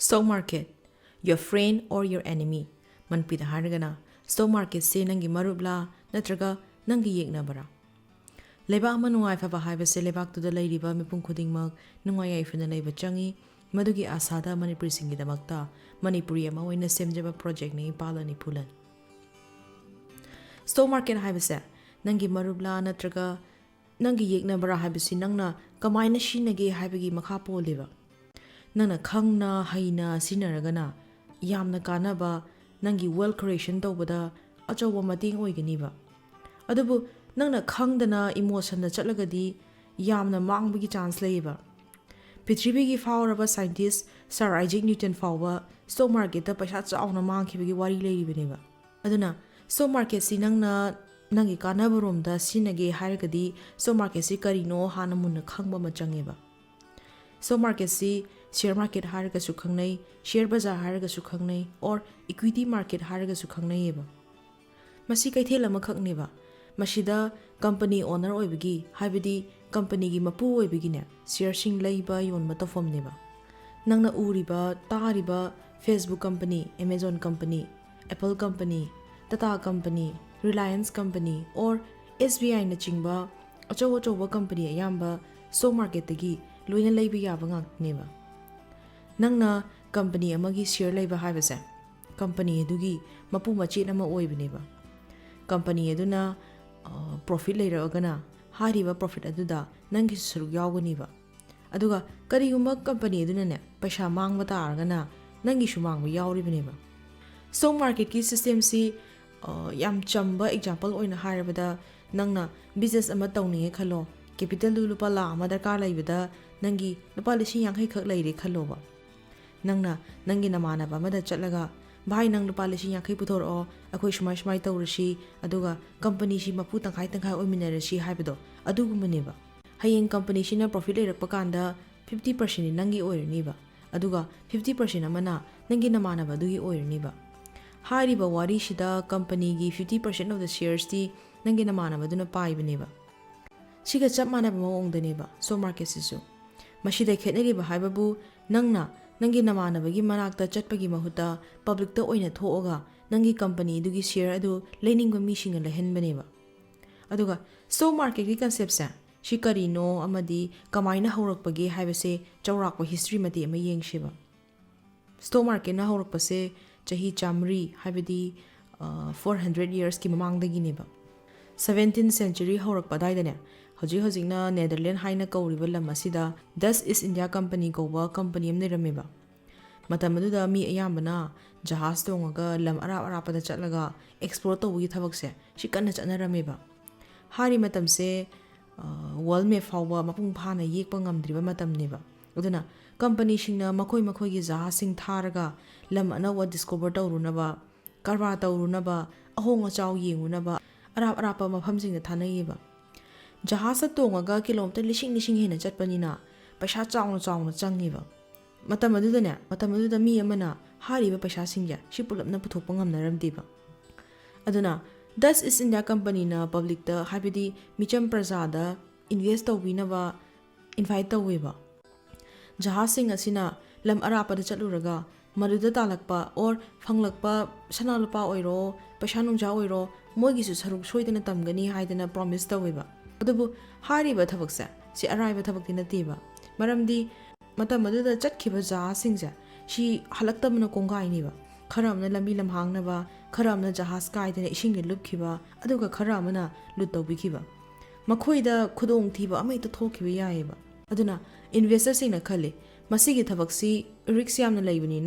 Stock market, your friend or your enemy. Manpida haragana, stock market se nangi marubla, natraga nangi yeknabara. Lebak manuai fa bahai se lebak to the lady ba mipung kudingmak, nungay ifuna leba changi, madugi asada Manipur singi damakta, Manipuri amawina semjaba project ni pala ni pulan. Stock market haibase, nangi marubla natraga nangi yeknabara haibasi nangna kamaina shinage haibagi makapo leba. Nana khangna haina sinaragana yamna kanaba nangi wealth creation tawbada achawa mating oiganiba adubu nangna khangdana emotion na chatlagadi yamna mangbagi chance leiba Prithvi gi fauraba scientist Sir Isaac Newton fawba stock market ta paisa chauna mangkhibagi wari leiribaniba aduna stock market si nangna nangi kanabaromda sinage hairagadi stock market si karino hana munna khangba machangeba stock market si share market haraga su khangnai share bazaar haraga su khangnai or equity market haraga su khangnai eba masi kaithel ama khakne ba masida company owner oibagi haibadi company gi mapu oibagi ne share sing leiba yon ma tofom ne ba nangna uriba tariba Facebook company Amazon company Apple company Tata company Reliance company or SBI na chingba achawa company ayamba stock market tagi loina leiba yaba ngak ne ba Nangna company amagi share leiba haibase company adugi mapu machi nama oibneba company aduna profit leiragana hariba profit aduda nangi surug yawganiba aduga karigumba company aduna ne paisa mangba taragana nangi su mangba yawribneba stock market ki system si yam chamba example oina haribada nangna business ama tawninge khalo capital du lupa la ama darkar leibada nangi lupa lising yang khak leire khaloba Nangna nangi namana ba mada chatlaga bhai nang lupa lising yakai puthor o akhoi smai tawrashi aduga company shi mapu tangkai oiminarashi haibado adugumane ba hayeng company shi na profit leirakpa kanda 50% ni nangi oirni ba aduga 50% amana nangi namana ba dugi oirni ba hari ba wari shida company gi 50% of the shares ti nangi namana ba duna pai bane ba siga chap mana ba mawong dane ba so market sisu mashida khetneri ba haibabu nangna Nangi namana bagi manakta chatpagi mahuta public ta oina thoga nangi company dugi share adu lening ba mishinga lehen baneba aduga stock market gi concept sa shikari no amadi kamaina haurakpagi haibase chawrakpa history mati ama yengshiba stock market na haurakpase chahi chamri haibadi 400 years ki mamangdagi neba 17th century haurakpa daidane hojikna Netherlands haina kauriba lam asida Dutch East India Company goba company amne rameba matamaduda mi ayambana jahaz tongaga lam arapada chatlaga export tawgi thabakse shikanna chana rameba hari matamse world map fawba mapung phana yekpa ngamdriba matamneba aduna company singna makoi gi jahaz sing tharaga lam anawa discover tawrunaba karwa tawrunaba ahonga chaw yengunaba arapa mafam singna thanayeba Jahasa tongaga kilometer lising hena chatpanina paisa chauna changiba matamaduda mi amana hariba paisa singya shipulapna puthokpa ngamnaramdiba aduna Dutch East India Company na public ta habidi micham prajada invest tawbinaba invite tawweba jahasing asina lam arapada chatluraga maruda talakpa or phanglakpa sanalpa oiro paisa nungja oiro mogi su saruk soidana tamgani haidana promise tawweba adubu hariba thabaksa si araiba thabakti nateba maramdi matamaduda chatkhiba jahaz singja shi halaktamna kongai niba kharamna lambi lamhangna ba kharamna jahaz kaidana isingge lupkhiba aduga kharamna luttawbikhiba makhoida khudong thiba amai to thokhiba yaeba aduna investor singna khale masigi thabaksi risk yamna leibani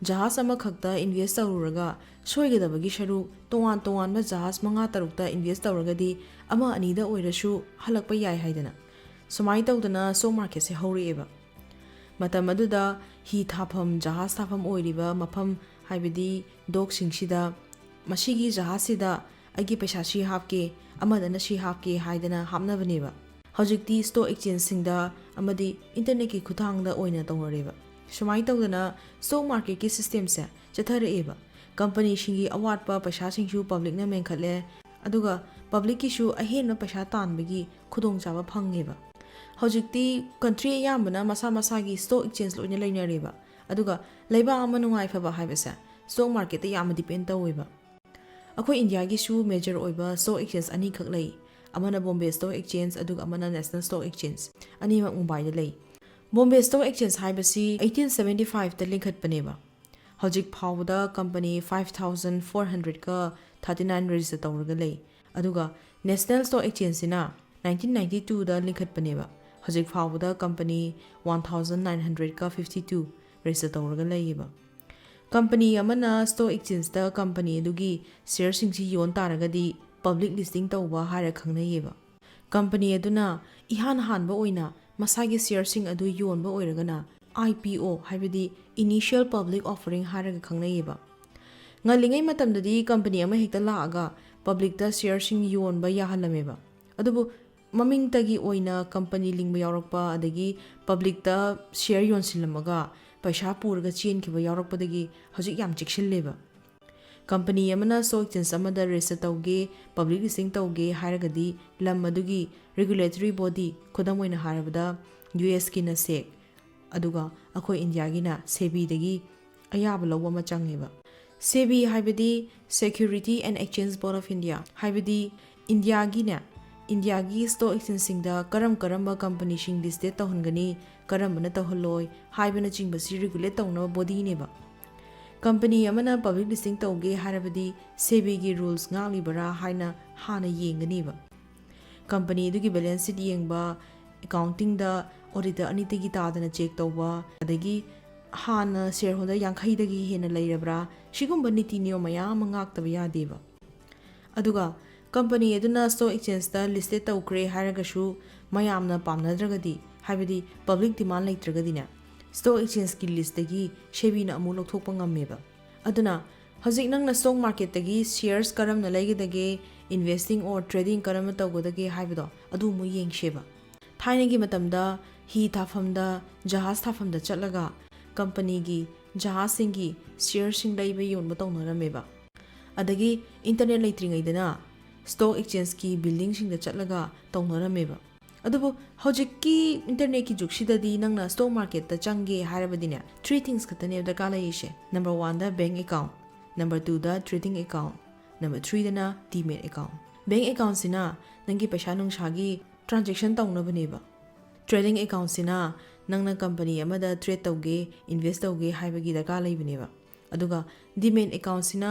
jahaz ama khakta invest tawruraga soigedabagi sharu towan ba jahaz manga tarukta invest tawragadi ama anida oirashu halakpa yai haidana sumai tawdana stock market se horieba matamaduda hi thafam jahaz thafam oiriba mafam haibidi dog singsida masigi jahaz sida agi paisa shi hapke amadana shi hapke haidana hapnabaneba hojikti stock exchange singda amadi internet ki khuthangda oina tawreba sumai tawdana stock market ki system se chatharaeba company shingi award pa paisa singsu public na menkhale aduga public ki shu ahen paisa tanbagi khudong chaba phangeba hojikti country yambana masa gi stock exchange loina lainareba ꯑꯗꯨꯒ ꯂꯩꯕꯥꯛ ꯑꯃ ꯅꯨꯡꯉꯥꯏꯐꯕ ꯍꯥꯏꯕꯁꯦ stock ꯃꯥꯔꯀꯦꯠꯇ ꯌꯥꯝꯅ depend ꯇꯧꯋꯦꯕ ꯑꯩꯈꯣꯏ ꯏꯟꯗꯤꯌꯥꯒꯤꯁꯨ major ꯑꯣꯏꯕ stock exchange ꯑꯅꯤꯈꯛ ꯂꯩ ꯑꯃꯅ ꯕꯣꯝꯕꯦ ꯁ꯭ꯇꯣꯛ ꯑꯦꯛꯆꯦꯟꯖ ꯑꯗꯨꯒ ꯑꯃꯅ ꯅꯦꯁꯅꯦꯜ ꯁ꯭ꯇꯣꯛ ꯑꯦꯛꯆꯦꯟꯖ ꯑꯅꯤꯃꯛ ꯃꯨꯝꯕꯥꯏꯗ ꯂꯩ ꯕꯣꯝꯕꯦ ꯁ꯭ꯇꯣꯛ ꯑꯦꯛꯆꯦꯟꯖ ꯍꯥꯏꯕꯁꯤ 1875ꯗ ꯂꯤꯡꯈꯠꯄꯅꯦꯕ ꯍꯧꯖꯤꯛ ꯐꯥꯎꯕꯗ ꯀꯝꯄꯅꯤ 5,439 ꯔꯦꯖꯤꯁꯇꯔ ꯇꯧꯔꯒ ꯂꯩ ꯑꯗꯨꯒ ꯅꯦꯁꯅꯦꯜ ꯁ꯭ꯇꯣꯛ ꯑꯦꯛꯆꯦꯟꯖꯁꯤꯅ 1992ꯗ ꯂꯤꯡꯈꯠꯄꯅꯦꯕ ꯍꯧꯖꯤꯛ ꯐꯥꯎꯕꯗ ꯀꯝꯄꯅꯤ 1,952 ꯔꯦꯖꯤꯁꯇꯔ ꯇꯧꯔꯒ ꯂꯩꯌꯦꯕ ꯀꯝꯄꯅꯤ ꯑꯃꯅ ꯁ꯭ꯇꯣꯛ ꯑꯦꯛꯆꯦꯟꯖꯇ ꯀꯝꯄꯅꯤ ꯑꯗꯨꯒꯤ ꯁꯤꯌꯔꯁꯤꯡꯁꯤ ꯌꯣꯟ ꯇꯥꯔꯒꯗꯤ ꯄꯕ꯭ꯂꯤꯛ ꯂꯤꯁꯇꯤꯡ ꯇꯧꯕ ꯍꯥꯏꯔ ꯈꯪꯅꯩꯌꯦꯕ ꯀꯝꯄꯅꯤ ꯑꯗꯨꯅ ꯏꯍꯥꯟ ꯍꯥꯟꯕ ꯑꯣꯏꯅ ꯃꯁꯥꯒꯤ ꯁꯤꯌꯔꯁꯤꯡ ꯑꯗꯨ ꯌꯣꯟꯕ ꯑꯣꯏꯔꯒꯅ IPO ꯍꯥꯏꯕꯗꯤ Initial Public Offering ꯍꯥꯏꯔꯒ ꯈꯪꯅꯩꯌꯦꯕ ꯉꯜꯂꯤꯉꯩ ꯃꯇꯝꯗꯗꯤ ꯀꯝꯄꯅꯤ ꯑꯃ ꯍꯦꯛꯇ ꯂꯥꯛꯑꯒ ꯄꯕ꯭ꯂꯤꯛꯇ ꯁꯤꯌꯔꯁꯤꯡ ꯌꯣꯟꯕ ꯌꯥꯍꯜꯂꯝꯃꯦꯕ ꯑꯗꯨꯕꯨ ꯃꯃꯤꯡꯇꯒꯤ ꯑꯣꯏꯅ ꯀꯝꯄꯅꯤ ꯂꯤꯡꯕ ꯌꯥꯎꯔꯛꯄ ꯑꯗꯒꯤ ꯄꯕ꯭ꯂꯤꯛꯇ ꯁꯤꯌꯔ ꯌꯣꯟꯁꯤꯜꯂꯝꯃꯒ ꯄꯩꯁꯥ ꯄꯨꯔꯒ ꯆꯦꯟꯈꯤꯕ ꯌꯥꯎꯔꯛꯄꯗꯒꯤ ꯍꯧꯖꯤꯛ ꯌꯥꯝ ꯆꯦꯛꯁꯤꯜꯂꯦꯕ ꯀꯝꯄꯅꯤ ꯑꯃꯅ ꯁ꯭ꯇꯣꯛ ꯑꯦꯛꯆꯦꯟꯖ ꯑꯃꯗ ꯔꯦꯖꯤꯁꯇꯔ ꯇꯧꯒꯦ ꯄꯕ꯭ꯂꯤꯛ ꯂꯤꯁꯇꯤꯡ ꯇꯧꯒꯦ ꯍꯥꯏꯔꯒꯗꯤ ꯂꯝ ꯑꯗꯨꯒꯤ ꯔꯤꯒꯨꯂꯦꯇꯔꯤ ꯕꯣꯗꯤ ꯈꯨꯗꯝ ꯑꯣꯏꯅ ꯍꯥꯏꯔꯕꯗ US-ꯀꯤꯅ SEC ꯑꯗꯨꯒ ꯑꯩꯈꯣꯏ ꯏꯟꯗꯤꯌꯥꯒꯤꯅ SEBI-ꯗꯒꯤ ꯑꯌꯥꯕ ꯂꯧꯕ ꯑꯃ ꯆꯪꯉꯦꯕ SEBI ꯍꯥꯏꯕꯗꯤ Security and Exchange Board of India ꯍꯥꯏꯕꯗꯤ ꯏꯟꯗꯤꯌꯥꯒꯤ ꯁ꯭ꯇꯣꯛ ꯑꯦꯛꯆꯦꯟꯖꯁꯤꯡꯗ ꯀꯔꯝꯕ ꯀꯝꯄꯅꯤꯁꯤꯡ ꯂꯤꯁꯇꯦꯠ ꯇꯧꯍꯟꯒꯅꯤ ꯀꯔꯝꯕꯅ ꯇꯧꯍꯜꯂꯣꯏ ꯍꯥꯏꯕꯅꯆꯤꯡꯕꯁꯤ ꯔꯤꯒꯨꯂꯦꯠ ꯇꯧꯅꯕ ꯕꯣꯗꯤꯅꯦꯕ ꯀꯝꯄꯅꯤ ꯑꯃꯅ ꯄꯕ꯭ꯂꯤꯛ ꯂꯤꯁꯇꯤꯡ ꯇꯧꯒꯦ ꯍꯥꯏꯔꯕꯗꯤ SEBI-ꯒꯤ ꯔꯨꯜꯁ ꯉꯥꯛꯂꯤꯕꯔꯥ ꯍꯥꯏꯅ ꯍꯥꯟꯅ ꯌꯦꯡꯒꯅꯤꯕ ꯀꯝꯄꯅꯤ ꯑꯗꯨꯒꯤ ꯕꯦꯂꯦꯟꯁ ꯁꯤꯠ ꯌꯦꯡꯕ ꯑꯦꯀꯥꯎꯟꯇꯤꯡꯗ ꯑꯣꯗꯤꯇꯔ ꯑꯅꯤꯗꯒꯤ ꯇꯥꯗꯅ ꯆꯦꯛ ꯇꯧꯕ ꯑꯗꯒꯤ ꯍꯥꯟꯅ ꯁꯤꯌꯔ ꯍꯣꯜꯗꯔ 50ꯗꯒꯤ ꯍꯦꯟꯅ ꯂꯩꯔꯕ꯭ꯔꯥ ꯁꯤꯒꯨꯝꯕ ꯅꯤꯇꯤ ꯅꯤꯌꯣꯝ ꯃꯌꯥꯝ ꯑꯃ ꯉꯥꯛꯇꯕ ꯌꯥꯗꯦꯕ ꯑꯗꯨꯒ ꯀꯝꯄꯅꯤ ꯑꯗꯨꯅ ꯁ꯭ꯇꯣꯛ ꯑꯦꯛꯆꯦꯟꯖꯇ ꯂꯤꯁꯇꯦꯠ ꯇꯧꯈ꯭ꯔꯦ ꯍꯥꯏꯔꯒꯁꯨ ꯃꯌꯥꯝꯅ ꯄꯥꯝꯅꯗ꯭ꯔꯒꯗꯤ ꯍꯥꯏꯕꯗꯤ ꯄꯕ꯭ꯂꯤꯛ ꯗꯤꯃꯥꯟ ꯂꯩꯇ꯭ꯔꯒꯗꯤꯅꯦ ꯁ꯭ꯇꯣꯛ ꯑꯦꯛꯆꯦꯟꯖꯀꯤ ꯂꯤꯁꯇꯒꯤ SEBI-ꯅ ꯑꯃꯨꯛ ꯂꯧꯊꯣꯛꯄ ꯉꯝꯃꯦꯕ ꯑꯗꯨꯅ ꯍꯧꯖꯤꯛ ꯅꯪꯅ ꯁ꯭ꯇꯣꯛ ꯃꯥꯔꯀꯦꯠꯇꯒꯤ ꯁꯤꯌꯔꯁ ꯀꯔꯝꯅ ꯂꯩꯒꯗꯒꯦ ꯏꯟꯚꯦꯁꯇꯤꯡ ꯑꯣꯔ ꯇ꯭ꯔꯦꯗꯤꯡ ꯀꯔꯝꯅ ꯇꯧꯒꯗꯒꯦ ꯍꯥꯏꯕꯗꯣ ꯑꯗꯨ ꯑꯃꯨꯛ ꯌꯦꯡꯁꯦꯕ ꯊꯥꯏꯅꯒꯤ ꯃꯇꯝꯗ ꯍꯤ ꯊꯥꯐꯝꯗ ꯖꯍꯥꯖ ꯊꯥꯐꯝꯗ ꯆꯠꯂꯒ ꯀꯝꯄꯅꯤꯒꯤ ꯖꯍꯥꯖꯁꯤꯡꯒꯤ ꯁꯤꯌꯔꯁꯤꯡ ꯂꯩꯕ ꯌꯣꯟꯕ ꯇꯧꯅꯔꯝꯃꯦꯕ ꯑꯗꯒꯤ ꯏꯟꯇꯔꯅꯦꯠ ꯂꯩꯇ꯭ꯔꯤꯉꯩꯗꯅ ꯁ꯭ꯇꯣꯛ ꯑꯦꯛꯆꯦꯟꯖꯀꯤ ꯕꯤꯜꯗꯤꯡꯁꯤꯡꯗ ꯆꯠꯂꯒ ꯇꯧꯅꯔꯝꯃꯦꯕ ꯑꯗꯨꯕꯨ ꯍꯧꯖꯤꯛꯀꯤ ꯏꯟꯇꯔꯅꯦꯠꯀꯤ ꯖꯨꯒꯁꯤꯗꯗꯤ ꯅꯪꯅ ꯁ꯭ꯇꯣꯛ ꯃꯥꯔꯀꯦꯠꯇ ꯆꯪꯒꯦ ꯍꯥꯏꯔꯕꯗꯤꯅꯦ 3 ꯊꯤꯡꯁ ꯈꯛꯇꯅꯦꯕ ꯗꯔꯀꯥꯔ ꯂꯩꯔꯤꯁꯦ ꯅꯝꯕꯔ 1ꯗ ꯕꯦꯡꯛ ꯑꯦꯀꯥꯎꯟꯠ ꯅꯝꯕꯔ 2ꯗ ꯇ꯭ꯔꯦꯗꯤꯡ ꯑꯦꯀꯥꯎꯟꯠ ꯅꯝꯕꯔ 3ꯗꯅ ꯗꯤꯃꯦꯠ ꯑꯦꯀꯥꯎꯟꯠ ꯕꯦꯡꯛ ꯑꯦꯀꯥꯎꯟꯠꯁꯤꯅ ꯅꯪꯒꯤ ꯄꯩꯁꯥ ꯅꯨꯡꯁꯥꯒꯤ ꯇ꯭ꯔꯥꯟꯖꯦꯛꯁꯟ ꯇꯧꯅꯕꯅꯦꯕ ꯇ꯭ꯔꯦꯗꯤꯡ ꯑꯦꯀꯥꯎꯟꯠꯁꯤꯅ ꯅꯪꯅ ꯀꯝꯄꯅꯤ ꯑꯃꯗ ꯇ꯭ꯔꯦꯗ ꯇꯧꯒꯦ ꯏꯟꯚꯦꯁꯠ ꯇꯧꯒꯦ ꯍꯥꯏꯕꯒꯤ ꯗꯔꯀꯥꯔ ꯂꯩꯕꯅꯦꯕ ꯑꯗꯨꯒ ꯗꯤꯃꯦꯠ ꯑꯦꯀꯥꯎꯟꯠꯁꯤꯅ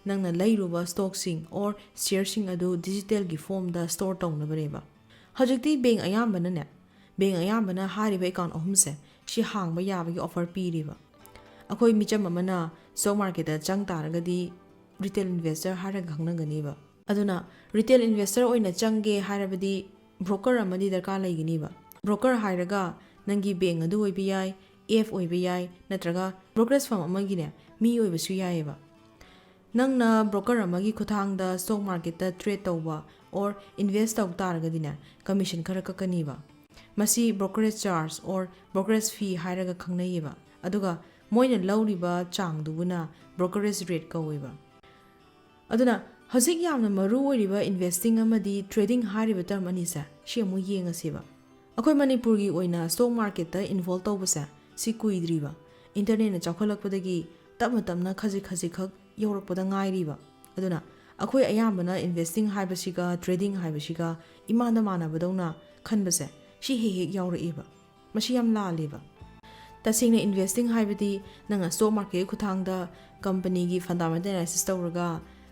ꯅꯪꯅ ꯂꯩꯔꯨꯕ ꯁ꯭ꯇꯣꯛꯁꯤꯡ ꯑꯣꯔ ꯁꯤꯌꯔꯁꯤꯡ ꯑꯗꯨ ꯗꯤꯖꯤꯇꯦꯜꯒꯤ ꯐꯣꯔꯝꯗ ꯁ꯭ꯇꯣꯔ ꯇꯧꯅꯕꯅꯦꯕ ꯍꯧꯖꯤꯛꯇꯤ ꯕꯦꯡꯛ ꯑꯌꯥꯝꯕꯅ ꯍꯥꯏꯔꯤꯕ ꯑꯦꯀꯥꯎꯟꯠ ꯑꯍꯨꯝꯁꯦ ꯁꯤ ꯍꯥꯡꯕ ꯌꯥꯕꯒꯤ ꯑꯣꯐꯔ ꯄꯤꯔꯤꯕ ꯑꯩꯈꯣꯏ ꯃꯤꯆꯝ ꯑꯃꯅ ꯁ꯭ꯇꯣꯛ ꯃꯥꯔꯀꯦꯠꯇ ꯆꯪ ꯇꯥꯔꯒꯗꯤ ꯔꯤꯇꯦꯜ ꯏꯟꯚꯦꯁꯇꯔ ꯍꯥꯏꯔꯒ ꯈꯪꯅꯒꯅꯤꯕ ꯑꯗꯨꯅ ꯔꯤꯇꯦꯜ ꯏꯟꯚꯦꯁꯇꯔ ꯑꯣꯏꯅ ꯆꯪꯒꯦ ꯍꯥꯏꯔꯕꯗꯤ ꯕ꯭ꯔꯣꯀꯔ ꯑꯃꯗꯤ ꯗꯔꯀꯥꯔ ꯂꯩꯒꯅꯤꯕ ꯕ꯭ꯔꯣꯀꯔ ꯍꯥꯏꯔꯒ ꯅꯪꯒꯤ ꯕꯦꯡꯛ ꯑꯗꯨ ꯑꯣꯏꯕ ꯌꯥꯏ ꯑꯣꯏꯕ ꯌꯥꯏ ꯅꯠꯇ꯭ꯔꯒ ꯕ꯭ꯔꯣꯀꯔꯦꯖ ꯐꯔꯝ ꯑꯃꯒꯤꯅꯦ ꯃꯤ ꯑꯣꯏꯕꯁꯨ ꯌꯥꯏꯑꯕ ꯅꯪꯅ ꯕ꯭ꯔꯣꯀꯔ ꯑꯃꯒꯤ ꯈꯨꯠꯊꯥꯡꯗ ꯁ꯭ꯇꯣꯛ ꯃꯥꯔꯀꯦꯠꯇ ꯇ꯭ꯔꯦꯗ ꯇꯧꯕ ꯑꯣꯔ ꯏꯟꯚꯦꯁꯠ ꯇꯧ ꯇꯥꯔꯒꯗꯤꯅꯦ ꯀꯃꯤꯁꯟ ꯈꯔ ꯀꯛꯀꯅꯤꯕ ꯃꯁꯤ ꯕ꯭ꯔꯣꯀꯔꯦꯖ ꯆꯥꯔꯖ ꯑꯣꯔ ꯕ꯭ꯔꯣꯀꯔꯦꯖ ꯐꯤ ꯍꯥꯏꯔꯒ ꯈꯪꯅꯩꯌꯦꯕ ꯑꯗꯨꯒ ꯃꯣꯏꯅ ꯂꯧꯔꯤꯕ ꯆꯥꯡꯗꯨꯕꯨꯅ ꯕ꯭ꯔꯣꯀꯔꯦꯖ ꯔꯦꯠ ꯀꯧꯋꯦꯕ ꯑꯗꯨꯅ ꯍꯧꯖꯤꯛ ꯌꯥꯝꯅ ꯃꯔꯨ ꯑꯣꯏꯔꯤꯕ ꯏꯟꯚꯦꯁꯇꯤꯡ ꯑꯃꯗꯤ ꯇ꯭ꯔꯦꯗꯤꯡ ꯍꯥꯏꯔꯤꯕ ꯇꯔꯝ ꯑꯅꯤꯁꯦ ꯁꯤ ꯑꯃꯨꯛ ꯌꯦꯡꯉꯁꯦꯕ ꯑꯩꯈꯣꯏ ꯃꯅꯤꯄꯨꯔꯒꯤ ꯑꯣꯏꯅ ꯁ꯭ꯇꯣꯛ ꯃꯥꯔꯀꯦꯠꯇ ꯏꯟꯚꯣꯜቭ ꯇꯧꯕꯁꯦ ꯁꯤ ꯀꯨꯏꯗ꯭ꯔꯤꯕ ꯏꯟꯇꯔꯅꯦꯠꯅ ꯆꯥꯎꯈꯠꯂꯛꯄꯗꯒꯤ ꯇꯞꯅ ꯈꯖꯤꯛꯈꯛ ꯌꯧꯔꯛꯄꯗ ꯉꯥꯏꯔꯤꯕ ꯑꯗꯨꯅ ꯑꯩꯈꯣꯏ ꯑꯌꯥꯝꯕꯅ ꯏꯟꯚꯦꯁꯇꯤꯡ ꯍꯥꯏꯕꯁꯤꯒ ꯇ꯭ꯔꯦꯗꯤꯡ ꯍꯥꯏꯕꯁꯤꯒ ꯏꯃꯥꯟꯗ ꯃꯥꯟꯅꯕꯗꯧꯅ ꯈꯟꯕꯁꯦ ꯁꯤ ꯍꯦꯛ ꯌꯥꯎꯔꯛꯑꯦꯕ ꯃꯁꯤ ꯌꯥꯝ ꯂꯥꯜꯂꯦꯕ ꯇꯁꯦꯡꯅ ꯏꯟꯚꯦꯁꯇꯤꯡ ꯍꯥꯏꯕꯗꯤ ꯅꯪꯅ ꯁ꯭ꯇꯣꯛ ꯃꯥꯔꯀꯦꯠꯀꯤ ꯈꯨꯠꯊꯥꯡꯗ ꯀꯝꯄꯅꯤꯒꯤ ꯐꯟꯗꯥꯃꯦꯟꯇꯦꯜ ꯑꯦꯅꯥꯂꯥꯏꯁꯤꯁ ꯇꯧꯔꯒ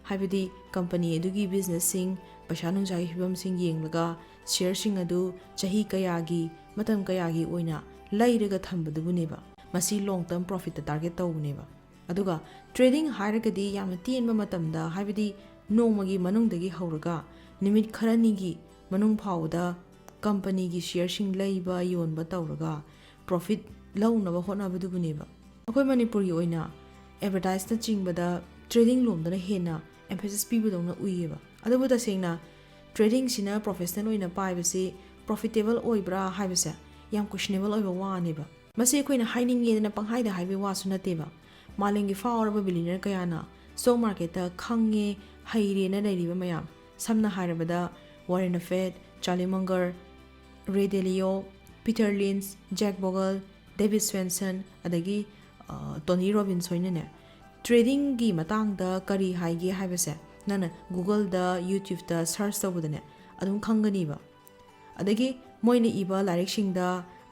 ꯍꯥꯏꯕꯗꯤ ꯀꯝꯄꯅꯤ ꯑꯗꯨꯒꯤ ꯕꯤꯖꯤꯅꯦꯁꯁꯤꯡ ꯄꯩꯁꯥ ꯅꯨꯡꯁꯥꯒꯤ ꯐꯤꯕꯝꯁꯤꯡ ꯌꯦꯡꯂꯒ ꯁꯤꯌꯔꯁꯤꯡ ꯑꯗꯨ ꯆꯍꯤ ꯀꯌꯥꯒꯤ ꯃꯇꯝ ꯀꯌꯥꯒꯤ ꯑꯣꯏꯅ ꯂꯩꯔꯒ ꯊꯝꯕꯗꯨꯕꯨꯅꯦꯕ ꯃꯁꯤ ꯂꯣꯡ ꯇꯔꯝ ꯄ꯭ꯔꯣꯐꯤꯠꯇ ꯇꯥꯔꯒꯦꯠ ꯇꯧꯕꯅꯦꯕ ꯑꯗꯨꯒ ꯇ꯭ꯔꯦꯗꯤꯡ ꯍꯥꯏꯔꯒꯗꯤ ꯌꯥꯝꯅ ꯇꯦꯟꯕ ꯃꯇꯝꯗ ꯍꯥꯏꯕꯗꯤ ꯅꯣꯡꯃꯒꯤ ꯃꯅꯨꯡꯗꯒꯤ ꯍꯧꯔꯒ ꯅꯨꯃꯤꯠ ꯈꯔꯅꯤꯒꯤ ꯃꯅꯨꯡ ꯐꯥꯎꯕꯗ ꯀꯝꯄꯅꯤꯒꯤ ꯁꯤꯌꯔꯁꯤꯡ ꯂꯩꯕ ꯌꯣꯟꯕ ꯇꯧꯔꯒ ꯄ꯭ꯔꯣꯐꯤꯠ ꯂꯧꯅꯕ ꯍꯣꯠꯅꯕꯗꯨꯕꯨꯅꯦꯕ ꯑꯩꯈꯣꯏ ꯃꯅꯤꯄꯨꯔꯒꯤ ꯑꯣꯏꯅ ꯑꯦꯗꯚꯔꯇꯥꯏꯁꯇ ꯆꯤꯡꯕꯗ ꯇ꯭ꯔꯦꯗꯤꯡ ꯂꯣꯝꯗꯅ ꯍꯦꯟꯅ ꯑꯦꯝꯐꯦꯁꯤꯁ ꯄꯤꯕꯗꯧꯅ ꯎꯏꯌꯦꯕ ꯑꯗꯨꯕꯨ ꯇꯁꯦꯡꯅ ꯇ꯭ꯔꯦꯗꯤꯡꯁꯤꯅ ꯄ꯭ꯔꯣꯐꯦꯁꯅꯦꯜ ꯑꯣꯏꯅ ꯄꯥꯏꯕꯁꯤ ꯄ꯭ꯔꯣꯐꯤꯇꯦꯕꯜ ꯑꯣꯏꯕ꯭ꯔꯥ ꯍꯥꯏꯕꯁꯦ ꯌꯥꯝ ꯀ꯭ꯋꯦꯁꯅꯦꯕꯜ ꯑꯣꯏꯕ ꯋꯥꯅꯦꯕ ꯃꯁꯤ ꯑꯩꯈꯣꯏꯅ ꯍꯥꯏꯅꯤꯡꯉꯦꯗꯅ ꯄꯪꯍꯥꯏꯗ ꯍꯥꯏꯕ ꯋꯥꯁꯨ ꯅꯠꯇꯦꯕ ꯃꯥꯂꯦꯝꯒꯤ ꯐꯥꯎꯔꯕ ꯕꯤꯂꯤꯅꯤꯌꯔ ꯀꯌꯥꯅ ꯁ꯭ꯇꯣꯛ ꯃꯥꯔꯀꯦꯠꯇ ꯈꯪꯉꯦ ꯍꯩꯔꯦꯅ ꯂꯩꯔꯤꯕ ꯃꯌꯥꯝ ꯁꯝꯅ ꯍꯥꯏꯔꯕꯗ ꯋꯥꯔꯦꯟ ꯕꯐꯦꯠ, ꯆꯥꯔꯂꯤ ꯃꯪꯒꯔ, ꯔꯦ ꯗꯦꯂꯤꯑꯣ, ꯄꯤꯇꯔ ꯂꯤꯟꯆ, ꯖꯦꯛ ꯕꯣꯒꯜ, ꯗꯦꯕꯤꯗ ꯁ꯭ꯋꯦꯟꯁꯟ ꯑꯗꯒꯤ ꯇꯣꯅꯤ ꯔꯣꯕꯤꯟꯁ ꯍꯣꯏꯅꯅꯦ ꯇ꯭ꯔꯦꯗꯤꯡꯒꯤ ꯃꯇꯥꯡꯗ ꯀꯔꯤ ꯍꯥꯏꯒꯦ ꯍꯥꯏꯕꯁꯦ ꯅꯪꯅ ꯒꯨꯒꯜꯗ ꯌꯨꯇ꯭ꯌꯨꯕꯇ ꯁꯔꯆ ꯇꯧꯕꯗꯅꯦ ꯑꯗꯨꯝ ꯈꯪꯒꯅꯤꯕ ꯑꯗꯒꯤ ꯃꯣꯏꯅ ꯏꯕ ꯂꯥꯏꯔꯤꯛꯁꯤꯡꯗ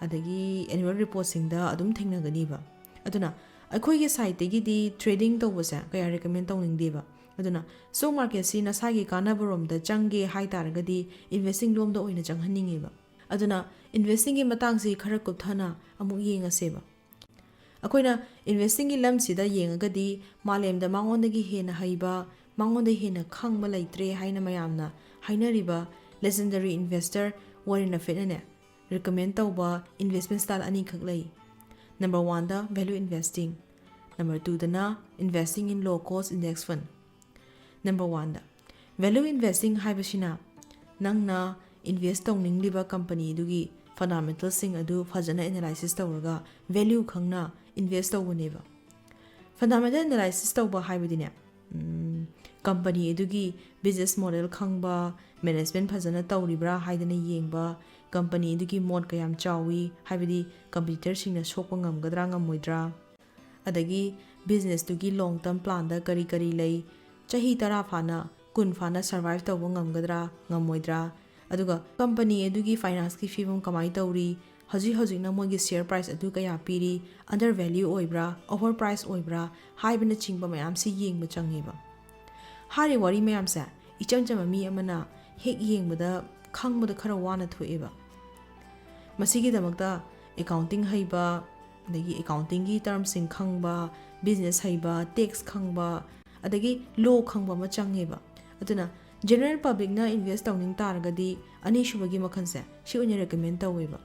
ꯑꯗꯒꯤ ꯑꯦꯅꯨꯋꯦꯜ ꯔꯤꯄꯣꯔꯠꯁꯤꯡꯗ ꯑꯗꯨꯝ ꯊꯦꯡꯅꯒꯅꯤꯕ ꯑꯗꯨꯅ ꯑꯩꯈꯣꯏꯒꯤ ꯁꯥꯏꯠꯇꯒꯤꯗꯤ ꯇ꯭ꯔꯦꯗꯤꯡ ꯇꯧꯕꯁꯦ ꯀꯌꯥ ꯔꯤꯀꯃꯦꯟ ꯇꯧꯅꯤꯡꯗꯦꯕ ꯑꯗꯨꯅ ꯁ꯭ꯇꯣꯛ ꯃꯥꯔꯀꯦꯠꯁꯤ ꯅꯁꯥꯒꯤ ꯀꯥꯟꯅꯕꯔꯣꯝꯗ ꯆꯪꯒꯦ ꯍꯥꯏꯇꯥꯔꯒꯗꯤ ꯏꯟꯚꯦꯁꯇꯤꯡ ꯂꯣꯝꯗ ꯑꯣꯏꯅ ꯆꯪꯍꯟꯅꯤꯡꯉꯦꯕ ꯑꯗꯨꯅ ꯏꯟꯚꯦꯁꯇꯤꯡꯒꯤ ꯃꯇꯥꯡꯁꯤ ꯈꯔ ꯀꯨꯞꯊꯅ ꯑꯃꯨꯛ ꯌꯦꯡꯉꯁꯦꯕ ꯑꯩꯈꯣꯏꯅ ꯏꯟꯚꯦꯁꯇꯤꯡꯒꯤ ꯂꯝꯁꯤꯗ ꯌꯦꯡꯉꯒꯗꯤ ꯃꯥꯂꯦꯝꯗ ꯃꯉꯣꯟꯗꯒꯤ ꯍꯦꯟꯅ ꯍꯩꯕ ꯃꯉꯣꯟꯗ ꯍꯦꯟꯅ ꯈꯪꯕ ꯂꯩꯇ꯭ꯔꯦ ꯍꯥꯏꯅ ꯃꯌꯥꯝꯅ ꯍꯥꯏꯅꯔꯤꯕ ꯂꯦꯖꯦꯟꯗꯔꯤ ꯏꯟꯚꯦꯁꯇꯔ ꯋꯥꯔꯦꯟ ꯕꯐꯦꯠꯅꯅꯦ ꯔꯤꯀꯃꯦꯟ ꯇꯧꯕ ꯏꯟꯚꯦꯁꯠꯃꯦꯟ ꯁ꯭ꯇꯥꯏꯜ ꯑꯅꯤꯈꯛ ꯂꯩ ꯅꯝꯕꯔ 1ꯗ ꯚꯦꯂꯨ ꯏꯟꯚꯦꯁꯇꯤꯡ ꯅꯝꯕꯔ 2ꯗꯅ ꯏꯟꯚꯦꯁꯇꯤꯡ ꯏꯟ ꯂꯣ ꯀꯣꯁ ꯏꯟꯗꯦꯛꯁ ꯐꯟ ꯅꯝꯕꯔ 1ꯗ ꯚꯦꯂꯨ ꯏꯟꯚꯦꯁꯇꯤꯡ ꯍꯥꯏꯕꯁꯤꯅ ꯅꯪꯅ ꯏꯟꯚꯦꯁꯠ ꯇꯧꯅꯤꯡꯂꯤꯕ ꯀꯝꯄꯅꯤꯗꯨꯒꯤ ꯐꯟꯗꯥꯃꯦꯟꯇꯦꯜꯁꯤꯡ ꯑꯗꯨ ꯐꯖꯅ ꯑꯦꯅꯥꯂꯥꯏꯁꯤꯁ ꯇꯧꯔꯒ ꯚꯦꯂꯨ ꯈꯪꯅ ꯏꯟꯚꯦꯁꯠ ꯇꯧꯕꯅꯦꯕ ꯐꯟꯗꯥꯃꯦꯟꯇꯦꯜ ꯑꯦꯅꯥꯂꯥꯏꯁꯤꯁ ꯇꯧꯕ ꯍꯥꯏꯕꯗꯤꯅꯦ ꯀꯝꯄꯅꯤ ꯑꯗꯨꯒꯤ ꯕꯤꯖꯤꯅꯦꯁ ꯃꯣꯗꯦꯜ ꯈꯪꯕ ꯃꯦꯅꯦꯖꯃꯦꯟ ꯐꯖꯅ ꯇꯧꯔꯤꯕ꯭ꯔꯥ ꯍꯥꯏꯗꯅ ꯌꯦꯡꯕ ꯀꯝꯄꯅꯤ ꯑꯗꯨꯒꯤ ꯃꯣꯠ ꯀꯌꯥꯝ ꯆꯥꯎꯏ ꯍꯥꯏꯕꯗꯤ ꯀꯝꯄꯤꯇꯤꯇꯔꯁꯤꯡꯅ ꯁꯣꯛꯄ ꯉꯝꯒꯗ꯭ꯔꯥ ꯉꯝꯃꯣꯏꯗ꯭ꯔꯥ ꯑꯗꯒꯤ ꯕꯤꯖꯤꯅꯦꯁꯇꯨꯒꯤ ꯂꯣꯡ ꯇꯔꯝ ꯄ꯭ꯂꯥꯟꯗ ꯀꯔꯤ ꯀꯔꯤ ꯂꯩ ꯆꯍꯤ 10 ꯐꯥꯅ 10 ꯐꯥꯅ ꯁꯔꯚꯥꯏꯚ ꯇꯧꯕ ꯉꯝꯒꯗ꯭ꯔꯥ ꯉꯝꯃꯣꯏꯗ꯭ꯔꯥ ꯑꯗꯨꯒ ꯀꯝꯄꯅꯤ ꯑꯗꯨꯒꯤ ꯐꯥꯏꯅꯥꯟꯁꯀꯤ ꯐꯤꯕꯝ ꯀꯃꯥꯏꯅ ꯇꯧꯔꯤ ꯍꯧꯖꯤꯛꯅ ꯃꯣꯏꯒꯤ ꯁꯤꯌꯔ ꯄ꯭ꯔꯥꯏꯁ ꯑꯗꯨ ꯀꯌꯥ ꯄꯤꯔꯤ ꯑꯟꯗꯔ ꯚꯦꯜꯌꯨ ꯑꯣꯏꯕ꯭ꯔꯥ ꯑꯣꯚꯔ ꯄ꯭ꯔꯥꯏꯁ ꯑꯣꯏꯕ꯭ꯔꯥ ꯍꯥꯏꯕꯅꯆꯤꯡꯕ ꯃꯌꯥꯝꯁꯤ ꯌꯦꯡꯕ ꯆꯪꯉꯦꯕ ꯍꯥꯏꯔꯤꯕ ꯋꯥꯔꯤ ꯃꯌꯥꯝꯁꯦ ꯏꯆꯝ ꯆꯝꯕ ꯃꯤ ꯑꯃꯅ ꯍꯦꯛ ꯌꯦꯡꯕꯗ ꯈꯪꯕꯗ ꯈꯔ ꯋꯥꯅ ꯊꯣꯛꯑꯦꯕ ꯃꯁꯤꯒꯤꯗꯃꯛꯇ ꯑꯦꯀꯥꯎꯟꯇꯤꯡ ꯍꯩꯕ ꯑꯗꯒꯤ ꯑꯦꯀꯥꯎꯟꯇꯤꯡꯒꯤ ꯇꯔꯝꯁꯤꯡ ꯈꯪꯕ ꯕꯤꯖꯤꯅꯦꯁ ꯍꯩꯕ ꯇꯦꯛꯁ ꯈꯪꯕ ꯑꯗꯒꯤ ꯂꯣ ꯈꯪꯕ ꯑꯃ ꯆꯪꯉꯦꯕ ꯑꯗꯨꯅ ꯖꯦꯅꯔꯦꯜ ꯄꯕ꯭ꯂꯤꯛꯅ ꯏꯟꯚꯦꯁꯠ ꯇꯧꯅꯤꯡ ꯇꯥꯔꯒꯗꯤ ꯑꯅꯤꯁꯨꯕꯒꯤ ꯃꯈꯜꯁꯦ ꯁꯤ ꯑꯣꯏꯅ ꯔꯦꯀꯃꯦꯟ ꯇꯧꯋꯦꯕ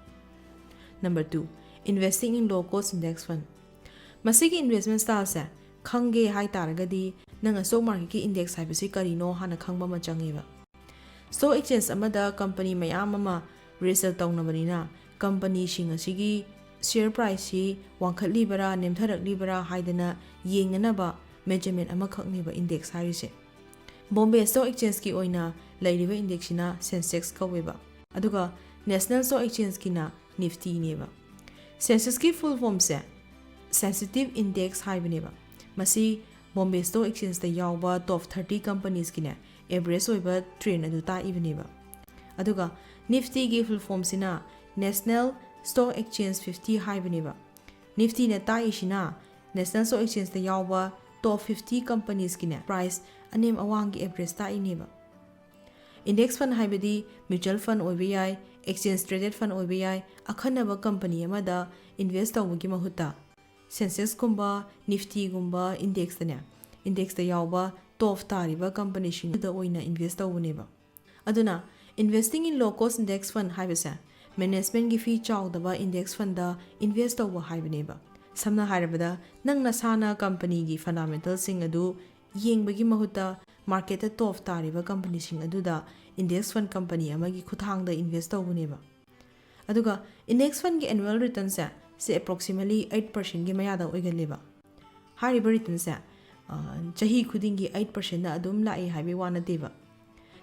ꯅꯝꯕꯔ 2 ꯏꯟꯚꯦꯁꯇꯤꯡ ꯏꯟ ꯂꯣ ꯀꯣꯁ ꯏꯟꯗꯦꯛꯁ ꯐꯟ ꯃꯁꯤꯒꯤ ꯏꯟꯚꯦꯁꯠꯃꯦꯟ ꯁ꯭ꯇꯥꯏꯜꯁꯦ ꯈꯪꯒꯦ ꯍꯥꯏ ꯇꯥꯔꯒꯗꯤ ꯅꯪꯅ ꯁ꯭ꯇꯣꯛ ꯃꯥꯔꯀꯦꯠꯀꯤ ꯏꯟꯗꯦꯛꯁ ꯍꯥꯏꯕꯁꯤ ꯀꯔꯤꯅꯣ ꯍꯥꯟꯅ ꯈꯪꯕ ꯑꯃ ꯆꯪꯉꯦꯕ ꯁ꯭ꯇꯣꯛ ꯑꯦꯛꯆꯦꯟꯖ ꯑꯃꯗ ꯀꯝꯄꯅꯤ ꯃꯌꯥꯝ ꯑꯃ ꯔꯦꯖꯤꯁꯇꯔ ꯇꯧꯅꯕꯅꯤꯅ ꯀꯝꯄꯅꯤꯁꯤꯡ ꯑꯁꯤꯒꯤ ꯁꯤꯌꯔ ꯄ꯭ꯔꯥꯏꯁꯁꯤ ꯋꯥꯡꯈꯠꯂꯤꯕꯔꯥ ꯅꯦꯝꯊꯔꯛꯂꯤꯕꯔꯥ ꯍꯥꯏꯗꯅ ꯌꯦꯡꯅꯅꯕ ꯃꯦꯖꯔꯃꯦꯟ ꯑꯃꯈꯛꯅꯦꯕ ꯏꯟꯗꯦꯛꯁ ꯍꯥꯏꯔꯤꯁꯦ ꯕꯣꯝꯕꯦ ꯁ꯭ꯇꯣꯛ ꯑꯦꯛꯆꯦꯟꯖꯀꯤ ꯑꯣꯏꯅ ꯂꯩꯔꯤꯕ ꯏꯟꯗꯦꯛꯁꯁꯤꯅ ꯁꯦꯟꯁꯦꯛꯁ ꯀꯧꯋꯦꯕ ꯑꯗꯨꯒ ꯅꯦꯁꯅꯦꯜ ꯁ꯭ꯇꯣꯛ ꯑꯦꯛꯆꯦꯟꯖꯀꯤꯅ ꯅꯤꯐꯇꯤꯅꯦꯕ ꯁꯦꯟꯁꯁꯀꯤ ꯐꯨꯜ ꯐꯣꯝꯁꯦ ꯁꯦꯟꯁꯤꯇꯤꯚ ꯏꯟꯗꯦꯛꯁ ꯍꯥꯏꯕꯅꯦꯕ ꯃꯁꯤ ꯕꯣꯝꯕꯦ ꯁ꯭ꯇꯣꯛ ꯑꯦꯛꯆꯦꯟꯖꯇ ꯌꯥꯎꯕ ꯇꯣꯞ 30 ꯀꯝꯄꯅꯤꯁꯀꯤꯅꯦ ꯑꯦꯚꯔꯦꯖ ꯑꯣꯏꯕ ꯇ꯭ꯔꯦꯟ ꯑꯗꯨ ꯇꯥꯛꯏꯕꯅꯦꯕ ꯑꯗꯨꯒ ꯅꯤꯐꯇꯤꯒꯤ ꯐꯨꯜ ꯐꯣꯝꯁꯤꯅ ꯅꯦꯁꯅꯦꯜ ꯁ꯭ꯇꯣꯛ ꯑꯦꯛꯆꯦꯟꯖ 50 ꯍꯥꯏꯕꯅꯦꯕ ꯅꯤꯐꯇꯤꯅ ꯇꯥꯛꯏꯁꯤꯅ ꯅꯦꯁꯅꯦꯜ ꯁ꯭ꯇꯣꯛ ꯑꯦꯛꯆꯦꯟꯖꯇ ꯌꯥꯎꯕ ꯇꯣꯞ 50 ꯀꯝꯄꯅꯤꯁꯀꯤꯅꯦ ꯄ꯭ꯔꯥꯏꯁ ꯑꯅꯦꯝ ꯑꯋꯥꯡꯒꯤ ꯑꯦꯚꯔꯦꯖ ꯇꯥꯛꯏꯅꯦꯕ ꯏꯟꯗꯦꯛꯁ ꯐꯟ ꯍꯥꯏꯕꯗꯤ ꯃ꯭ꯌꯨꯆꯨꯋꯦꯜ ꯐꯟ ꯑꯣꯏꯕ ꯌꯥꯏ ꯑꯦꯛꯆꯦꯟꯖ ꯇ꯭ꯔꯦꯗꯦꯠ ꯐꯟ ꯑꯣꯏꯕ ꯌꯥꯏ ꯑꯈꯟꯅꯕ ꯀꯝꯄꯅꯤ ꯑꯃꯗ ꯏꯟꯚꯦꯁꯠ ꯇꯧꯕꯒꯤ ꯃꯍꯨꯠꯇ ꯁꯦꯟꯁꯦꯛꯁꯀꯨꯝꯕ ꯅꯤꯐꯇꯤꯒꯨꯝꯕ ꯏꯟꯗꯦꯛꯁꯇ ꯌꯥꯎꯕ ꯇꯣꯞ ꯇꯥꯔꯤꯕ ꯀꯝꯄꯅꯤꯁꯤꯡꯗꯨꯗ ꯑꯣꯏꯅ ꯏꯟꯚꯦꯁꯠ ꯇꯧꯕꯅꯦꯕ ꯑꯗꯨꯅ ꯏꯟꯚꯦꯁꯇꯤꯡ ꯏꯟ ꯂꯣ ꯀꯣꯁ ꯏꯟꯗꯦꯛꯁ ꯐꯟ ꯍꯥꯏꯕꯁꯦ ꯃꯦꯅꯦꯖꯃꯦꯟꯒꯤ ꯐꯤ ꯆꯥꯎꯗꯕ ꯏꯟꯗꯦꯛꯁ ꯐꯟꯗ ꯏꯟꯚꯦꯁꯠ ꯇꯧꯕ ꯍꯥꯏꯕꯅꯦꯕ ꯁꯝꯅ ꯍꯥꯏꯔꯕꯗ ꯅꯪ ꯅꯁꯥꯅ ꯀꯝꯄꯅꯤꯒꯤ ꯐꯟꯗꯥꯃꯦꯟꯇꯦꯜꯁꯤꯡ ꯑꯗꯨ ꯌꯦꯡꯕꯒꯤ ꯃꯍꯨꯠꯇ ꯃꯥꯔꯀꯦꯠꯇ ꯇꯣꯞ ꯇꯥꯔꯤꯕ ꯀꯝꯄꯅꯤꯁꯤꯡ ꯑꯗꯨꯗ ꯏꯟꯗꯦꯛꯁ ꯐꯟ ꯀꯝꯄꯅꯤ ꯑꯃꯒꯤ ꯈꯨꯠꯊꯥꯡꯗ ꯏꯟꯚꯦꯁꯠ ꯇꯧꯕꯅꯦꯕ ꯑꯗꯨꯒ ꯏꯟꯗꯦꯛꯁ ꯐꯟꯒꯤ ꯑꯦꯅꯨꯋꯦꯜ ꯔꯤꯇꯔꯟꯁꯦ ꯑꯦꯄ꯭ꯔꯣꯛꯁꯤꯃꯦꯠꯂꯤ 8%ꯒꯤ ꯃꯌꯥꯗ ꯑꯣꯏꯒꯜꯂꯦꯕ ꯍꯥꯏꯔꯤꯕ ꯔꯤꯇꯔꯟꯁꯦ ꯆꯍꯤ ꯈꯨꯗꯤꯡꯒꯤ 8%ꯅ ꯑꯗꯨꯝ ꯂꯥꯛꯏ ꯍꯥꯏꯕꯒꯤ ꯋꯥ ꯅꯠꯇꯦꯕ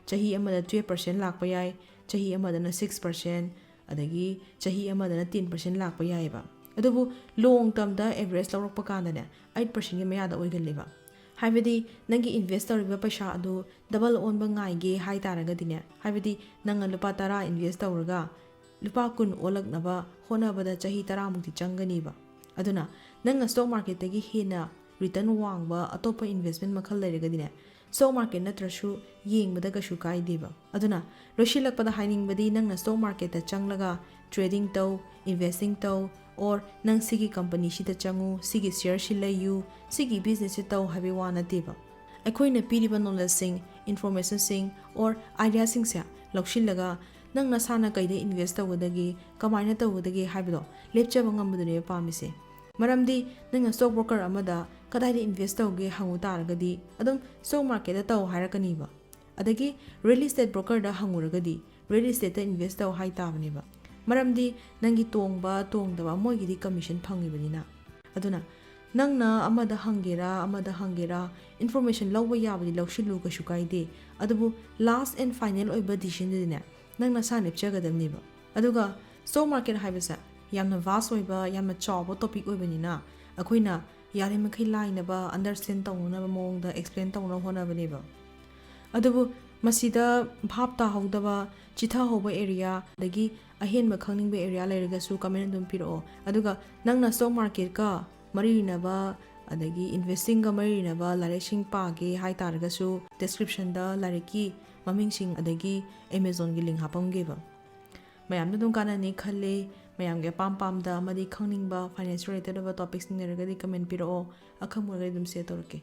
ꯆꯍꯤ ꯑꯃꯗ 12% ꯂꯥꯛꯄ ꯌꯥꯏ ꯆꯍꯤ ꯑꯃꯗꯅ 6% ꯑꯗꯒꯤꯆꯍꯤ ꯑꯃꯗꯅ 10% ꯂꯥꯛꯄ ꯌꯥꯏꯑꯕ ꯑꯗꯨꯕꯨ ꯂꯣꯡ ꯇꯔꯝꯗ ꯑꯦꯚꯔꯦꯖ ꯂꯧꯔꯛꯄ ꯀꯥꯟꯗꯅꯦ 8%ꯒꯤ ꯃꯌꯥꯗ ꯑꯣꯏꯒꯜꯂꯦꯕ ꯍꯥꯏꯕꯗꯤ ꯅꯪꯒꯤ ꯏꯟꯚꯦꯁꯠ ꯇꯧꯔꯤꯕ ꯄꯩꯁꯥ ꯑꯗꯨ ꯗꯕꯜ ꯑꯣꯟꯕ ꯉꯥꯏꯒꯦ ꯍꯥꯏ ꯇꯥꯔꯒꯗꯤꯅꯦ ꯍꯥꯏꯕꯗꯤ ꯅꯪꯅ ꯂꯨꯄꯥ 10 ꯏꯟꯚꯦꯁꯠ ꯇꯧꯔꯒ ꯂꯨꯄꯥ 10 ꯑꯣꯜꯂꯛꯅꯕ ꯍꯣꯠꯅꯕꯗ ꯆꯍꯤ 10 ꯆꯪꯒꯅꯤꯕ ꯑꯗꯨꯅ ꯅꯪꯅ ꯁ꯭ꯇꯣꯛ ꯃꯥꯔꯀꯦꯠꯇꯒꯤ ꯍꯦꯟꯅ ꯔꯤꯇꯔꯟ ꯋꯥꯡꯕ ꯑꯇꯣꯞꯄ ꯏꯟꯚꯦꯁꯠꯃꯦꯟ ꯃꯈꯜ ꯂꯩꯔꯒꯗꯤꯅꯦ ꯁ꯭ꯇꯣꯛ ꯃꯥꯔꯀꯦꯠ ꯅꯠꯇ꯭ꯔꯁꯨ ꯌꯦꯡꯕꯗ ꯀꯩꯁꯨ ꯀꯥꯏꯗꯦꯕ ꯑꯗꯨꯅ ꯂꯣꯏꯁꯤꯜꯂꯛꯄꯗ ꯍꯥꯏꯅꯤꯡꯕꯗꯤ ꯅꯪꯅ ꯁ꯭ꯇꯣꯛ ꯃꯥꯔꯀꯦꯠꯇ ꯆꯪꯂꯒ ꯇ꯭ꯔꯦꯗꯤꯡ ꯇꯧ ꯏꯟꯚꯦꯁꯇꯤꯡ ꯇꯧ ꯑꯣꯔ ꯅꯪ ꯁꯤꯒꯤ ꯀꯝꯄꯅꯤꯁꯤꯗ ꯆꯪꯉꯨ ꯁꯤꯒꯤ ꯁꯤꯌꯔꯁꯤ ꯂꯩꯌꯨ ꯁꯤꯒꯤ ꯕꯤꯖꯤꯅꯦꯁꯁꯤ ꯇꯧ ꯍꯥꯏꯕꯒꯤ ꯋꯥ ꯅꯠꯇꯦꯕ ꯑꯩꯈꯣꯏꯅ ꯄꯤꯔꯤꯕ ꯅꯣꯂꯦꯖꯁꯤꯡ ꯏꯟꯐꯣꯔꯃꯦꯁꯟꯁꯤꯡ ꯑꯣꯔ ꯑꯥꯏꯗꯤꯌꯥꯁꯤꯡꯁꯦ ꯂꯧꯁꯤꯜꯂꯒ ꯅꯪ ꯅꯁꯥꯅ ꯀꯩꯗ ꯏꯟꯚꯦꯁꯠ ꯇꯧꯒꯗꯒꯦ ꯀꯃꯥꯏꯅ ꯇꯧꯒꯗꯒꯦ ꯍꯥꯏꯕꯗꯣ ꯂꯦꯞꯆꯕ ꯉꯝꯕꯗꯨꯅꯦꯕ ꯄꯥꯝꯃꯤꯁꯦ ꯃꯔꯝꯗꯤ ꯅꯪꯅ ꯁ꯭ꯇꯣꯛ ꯕ꯭ꯔꯣꯀꯔ ꯑꯃꯗ ꯀꯗꯥꯏꯗ ꯏꯟꯚꯦꯁꯠ ꯇꯧꯒꯦ ꯍꯪꯉꯨ ꯇꯥꯔꯒꯗꯤ ꯑꯗꯨꯝ ꯁ꯭ꯇꯣꯛ ꯃꯥꯔꯀꯦꯠꯇ ꯇꯧ ꯍꯥꯏꯔꯛꯀꯅꯤꯕ ꯑꯗꯒꯤ ꯔꯤꯌꯦꯜ ꯏꯁꯇꯦꯠ ꯕ꯭ꯔꯣꯀꯔꯗ ꯍꯪꯉꯨꯔꯒꯗꯤ ꯔꯤꯌꯦꯜ ꯏꯁꯇꯦꯠꯇ ꯏꯟꯚꯦꯁꯠ ꯇꯧ ꯍꯥꯏ ꯇꯥꯕꯅꯦꯕ ꯃꯔꯝꯗꯤ ꯅꯪꯒꯤ ꯇꯣꯡꯕ ꯇꯣꯡꯗꯕ ꯃꯣꯏꯒꯤꯗꯤ ꯀꯃꯤꯁꯟ ꯐꯪꯉꯤꯕꯅꯤ나 ꯑꯗꯨꯅ ꯅꯪꯅ ꯑꯃꯗ ꯍꯪꯒꯦꯔꯥ ꯏꯟꯐꯣꯔꯃꯦꯁꯟ ꯂꯧꯕ ꯌꯥꯕꯗꯤ ꯂꯧꯁꯤꯜꯂꯨ ꯀꯩꯁꯨ ꯀꯥꯏꯗꯦ ꯑꯗꯨꯕꯨ ꯂꯥꯁ ꯑꯦꯟড ꯐꯥꯏꯅꯦꯜ ꯑꯣꯏꯕ ꯗꯤꯁꯤꯖꯟꯗꯨꯗꯤꯅꯦ ꯅꯪ ꯅꯁꯥ ꯂꯦꯞꯆꯒꯗꯕꯅꯦꯕ ꯑꯗꯨꯒ ꯁ꯭ꯇꯣꯛ ꯃꯥꯔꯀꯦꯠ ꯍꯥꯏꯕꯁꯦ ꯌꯥꯝꯅ ꯚꯥꯁ ꯑꯣꯏꯕ ꯌꯥꯝꯅ ꯆꯥꯎꯕ ꯇꯣꯄꯤꯛ ꯑꯣꯏꯕꯅꯤꯅ ꯑꯩꯈꯣꯏꯅ ꯌꯥꯔꯤꯃꯈꯩ ꯂꯥꯏꯅꯕ ꯑꯟꯗꯔꯁꯇꯦꯟ ꯇꯧꯅꯅꯕ ꯃꯑꯣꯡꯗ ꯑꯦꯛꯁꯄ꯭ꯂꯦꯟ ꯇꯧꯅꯕ ꯍꯣꯠꯅꯕꯅꯦꯕ ꯑꯗꯨꯕꯨ ꯃꯁꯤꯗ ꯚꯥꯞ ꯇꯥꯍꯧꯗꯕ ꯆꯤꯊꯍꯧꯕ ꯑꯦꯔꯤꯌꯥ ꯑꯗꯒꯤ ꯑꯍꯦꯟꯕ ꯈꯪꯅꯤꯡꯕ ꯑꯦꯔꯤꯌꯥ ꯂꯩꯔꯒꯁꯨ ꯀꯃꯦꯟ ꯑꯗꯨꯝ ꯄꯤꯔꯛꯑꯣ ꯑꯗꯨꯒ ꯅꯪꯅ ꯁ꯭ꯇꯣꯛ ꯃꯥꯔꯀꯦꯠꯀ ꯃꯔꯤ ꯂꯩꯅꯕ ꯑꯗꯒꯤ ꯏꯟꯚꯦꯁꯇꯤꯡꯒ ꯃꯔꯤ ꯂꯩꯅꯕ ꯂꯥꯏꯔꯤꯛꯁꯤꯡ ꯄꯥꯒꯦ ꯍꯥꯏꯇꯥꯔꯒꯁꯨ ꯗꯦꯁꯀ꯭ꯔꯤꯞꯁꯟꯗ ꯂꯥꯏꯔꯤꯛꯀꯤ ꯃꯃꯤꯡꯁꯤꯡ ꯑꯗꯒꯤ ꯑꯦꯃꯦꯖꯣꯟꯒꯤ ꯂꯤꯡ ꯍꯥꯞꯄꯝꯒꯦꯕ ꯃꯌꯥꯝꯗ ꯑꯗꯨꯝ ꯀꯥꯟꯅꯅꯤ ꯈꯜꯂꯦ ꯃꯌꯥꯝꯒꯤ ꯑꯄꯥꯝ ꯄꯥꯝꯗ ꯑꯃꯗꯤ ꯈꯪꯅꯤꯡꯕ ꯐꯥꯏꯅꯥꯟꯁ ꯔꯤꯂꯦꯇꯦꯠ ꯑꯣꯏꯕ ꯇꯣꯄꯤꯛꯁꯤꯡ ꯂꯩꯔꯒꯗꯤ ꯀꯃꯦꯟ ꯄꯤꯔꯛꯑꯣ ꯑꯈꯪꯕ ꯑꯣꯏꯔꯒꯗꯤ ꯑꯗꯨꯝ ꯁꯦꯌꯔ ꯇꯧꯔꯛꯀꯦ